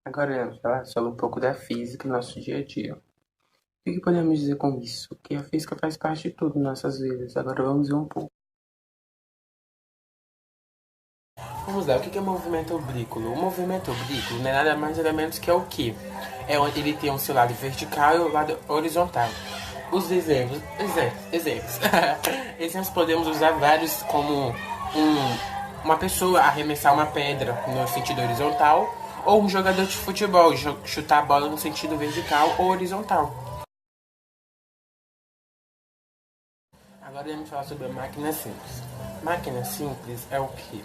Agora iremos falar sobre um pouco da física no nosso dia a dia. O que podemos dizer com isso? Que a física faz parte de tudo em nossas vidas. Agora vamos ver um pouco. Vamos lá, o que é movimento oblíquo? O movimento oblíquo não é nada mais nada menos que é o que? É onde ele tem o seu lado vertical e o lado horizontal. Os exemplos. Exemplos podemos usar vários como uma pessoa arremessar uma pedra no sentido horizontal ou um jogador de futebol chutar a bola no sentido vertical ou horizontal. Agora vamos falar sobre a máquina simples. Máquina simples é o que?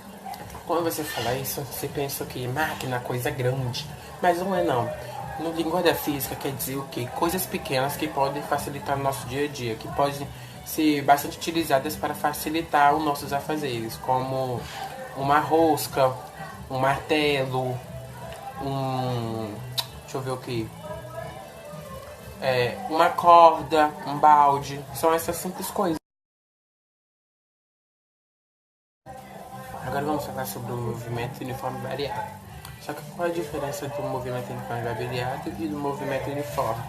Quando você fala isso, você pensa que máquina é coisa grande, mas não é não. No linguagem da física quer dizer o que? Coisas pequenas que podem facilitar o nosso dia a dia, que podem ser bastante utilizadas para facilitar os nossos afazeres, como uma rosca, um martelo, deixa eu ver o que? Uma corda, um balde, são essas simples coisas. Agora vamos falar sobre o movimento uniforme variado. Só que qual é a diferença do movimento uniforme variado e do movimento uniforme?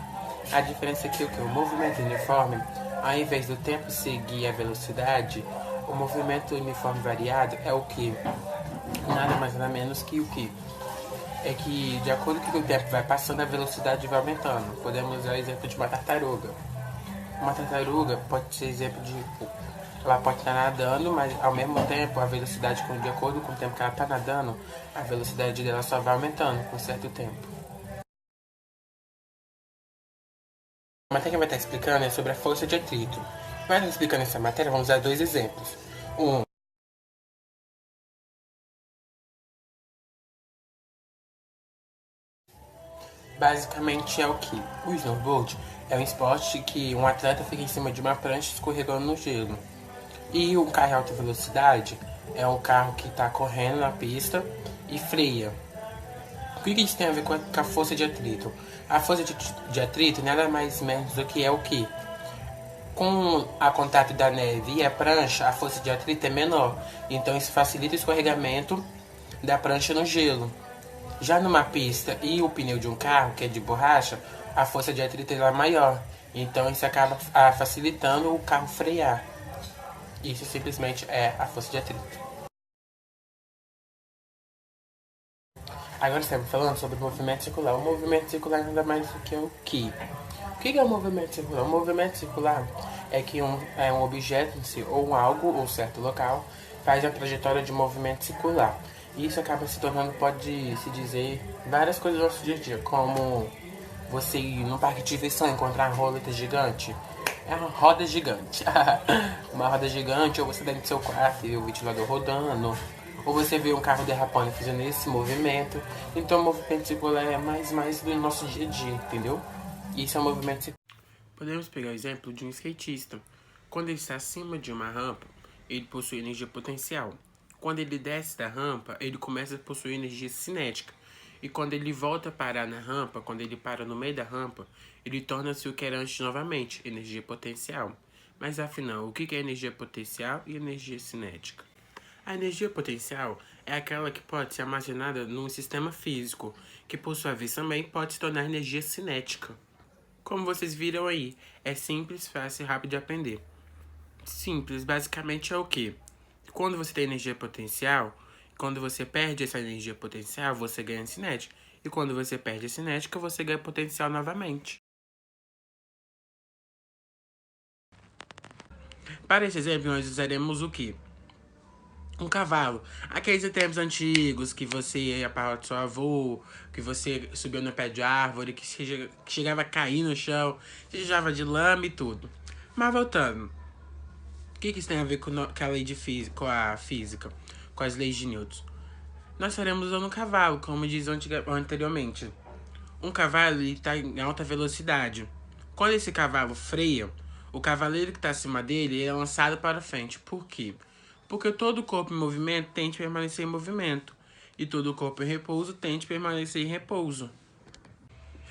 A diferença é que o movimento uniforme, ao invés do tempo seguir a velocidade, o movimento uniforme variado é o que? Nada mais nada menos que o que? É que de acordo com o tempo vai passando, a velocidade vai aumentando. Podemos usar o exemplo de uma tartaruga. Uma tartaruga pode ser exemplo de ela pode estar nadando, mas ao mesmo tempo a velocidade, de acordo com o tempo que ela está nadando, a velocidade dela só vai aumentando com certo tempo. A matéria que vai estar explicando é sobre a força de atrito. Vai estar explicando essa matéria, vamos usar dois exemplos. Basicamente é o que? O snowboard é um esporte que um atleta fica em cima de uma prancha escorregando no gelo. E um carro em alta velocidade é um carro que está correndo na pista e freia. O que isso tem a ver com a força de atrito? A força de atrito nada mais menos do que é o que? Com a contato da neve e a prancha, a força de atrito é menor. Então isso facilita o escorregamento da prancha no gelo. Já numa pista e o pneu de um carro, que é de borracha, a força de atrito é maior. Então isso acaba facilitando o carro frear. Isso simplesmente é a força de atrito. Agora estamos falando sobre o movimento circular. O movimento circular nada mais do que o que? O que é o movimento circular? O movimento circular é que um objeto em si, ou um algo, ou um certo local, faz a trajetória de movimento circular. E isso acaba se tornando, pode-se dizer, várias coisas do nosso dia a dia, como você ir num parque de diversão e encontrar uma roleta gigante. É uma roda gigante. Uma roda gigante, ou você dentro do seu quarto e vê o ventilador rodando, ou você vê um carro derrapando e fazendo esse movimento. Então o movimento circular é mais do nosso dia a dia, entendeu? E isso é um movimento circular. Podemos pegar o exemplo de um skatista. Quando ele está acima de uma rampa, ele possui energia potencial. Quando ele desce da rampa, ele começa a possuir energia cinética. E quando ele volta a parar na rampa, quando ele para no meio da rampa, ele torna-se o que era antes novamente, energia potencial. Mas afinal, o que é energia potencial e energia cinética? A energia potencial é aquela que pode ser armazenada num sistema físico, que por sua vez também pode se tornar energia cinética. Como vocês viram aí, é simples, fácil e rápido de aprender. Simples, basicamente é o que? Quando você tem energia potencial, quando você perde essa energia potencial, você ganha cinética. E quando você perde a cinética, você ganha potencial novamente. Para esse exemplo, nós usaremos o que? Um cavalo. Aqueles tempos antigos que você ia para o seu avô, que você subiu no pé de árvore, que chegava a cair no chão, sujava de lama e tudo. Mas voltando, o que isso tem a ver com a lei de física, com a física, com as leis de Newton? Nós estaremos usando um cavalo, como diz anteriormente. Um cavalo está em alta velocidade. Quando esse cavalo freia, o cavaleiro que está acima dele é lançado para frente. Por quê? Porque todo corpo em movimento tende a permanecer em movimento. E todo corpo em repouso tende a permanecer em repouso.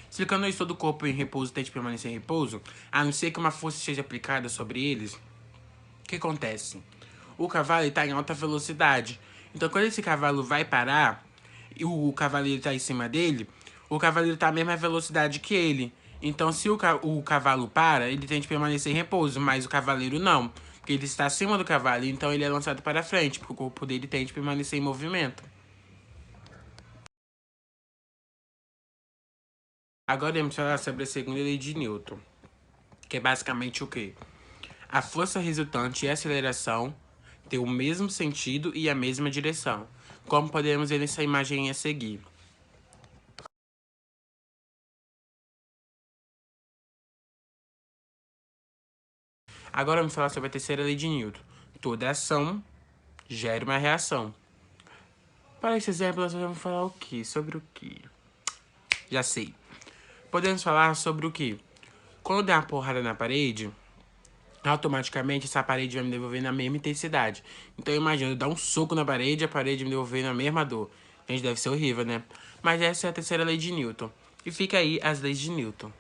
Explicando isso, todo corpo em repouso tende a permanecer em repouso, a não ser que uma força seja aplicada sobre eles, o que acontece? O cavalo está em alta velocidade. Então, quando esse cavalo vai parar e o cavaleiro está em cima dele, o cavaleiro tá à mesma velocidade que ele. Então, se o cavalo para, ele tem que permanecer em repouso, mas o cavaleiro não. Porque ele está acima do cavalo, então ele é lançado para frente, porque o corpo dele tem que permanecer em movimento. Agora vamos falar sobre a segunda lei de Newton, que é basicamente o quê? A força resultante e a aceleração têm o mesmo sentido e a mesma direção, como podemos ver nessa imagem a seguir. Agora vamos falar sobre a terceira lei de Newton. Toda ação gera uma reação. Para esse exemplo, nós vamos falar o quê? Sobre o quê? Já sei. Podemos falar sobre o quê? Quando der uma porrada na parede, automaticamente essa parede vai me devolver na mesma intensidade. Então imagina, eu dar um soco na parede e a parede me devolver na mesma dor. Gente, deve ser horrível, né? Mas essa é a terceira lei de Newton. E fica aí as leis de Newton.